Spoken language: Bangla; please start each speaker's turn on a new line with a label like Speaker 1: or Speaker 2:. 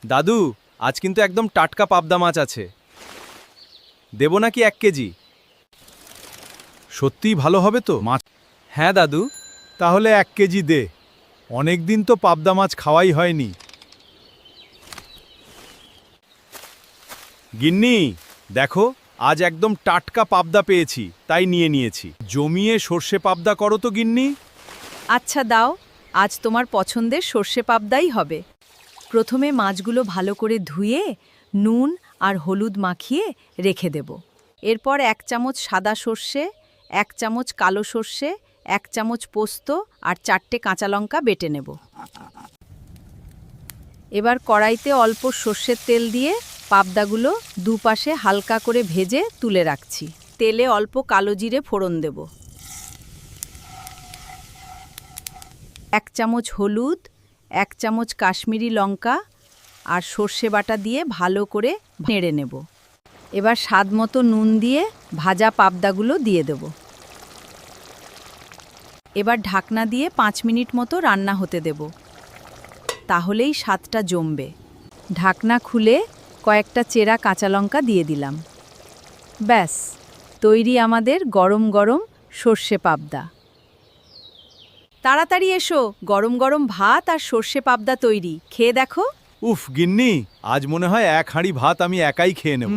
Speaker 1: দাদু, আজ কিন্তু একদম টাটকা পাবদা মাছ আছে। দেব নাকি 1 কেজি?
Speaker 2: সত্যিই ভালো হবে তো মাছ?
Speaker 1: হ্যাঁ দাদু।
Speaker 2: তাহলে 1 কেজি দে। অনেক দিন তো পাবদা মাছ খাওয়াই হয়নি।
Speaker 1: গিন্নি, দেখো, আজ একদম টাটকা পাবদা পেয়েছি, তাই নিয়ে নিয়েছি।
Speaker 2: জমিয়ে সর্ষে পাবদা করো তো গিন্নি।
Speaker 3: আচ্ছা দাও, আজ তোমার পছন্দের সর্ষে পাবদাই হবে। প্রথমে মাছগুলো ভালো করে ধুয়ে নুন আর হলুদ মাখিয়ে রেখে দেব। এরপর 1 চামচ সাদা সর্ষে, 1 চামচ কালো সর্ষে, 1 চামচ পোস্ত আর 4টে কাঁচা লঙ্কা বেটে নেব। এবার কড়াইতে অল্প সর্ষের তেল দিয়ে পাবদাগুলো দুপাশে হালকা করে ভেজে তুলে রাখছি। তেলে অল্প কালো জিরে ফোড়ন দেব। 1 চামচ হলুদ, 1 চামচ কাশ্মীরি লঙ্কা আর সর্ষে বাটা দিয়ে ভালো করে নেড়ে নেব। এবার স্বাদমতো নুন দিয়ে ভাজা পাবদাগুলো দিয়ে দেব। এবার ঢাকনা দিয়ে 5 মিনিট মতো রান্না হতে দেব। তাহলেই স্বাদটা জমবে। ঢাকনা খুলে কয়েকটা চেরা কাঁচা লঙ্কা দিয়ে দিলাম। ব্যাস, তৈরি আমাদের গরম গরম সর্ষে পাবদা। তাড়াতাড়ি এসো, গরম গরম ভাত আর সর্ষে পাবদা তৈরি, খেয়ে দেখো।
Speaker 2: উফ গিন্নি, আজ মনে হয় 1 হাঁড়ি ভাত আমি একাই খেয়ে নেব।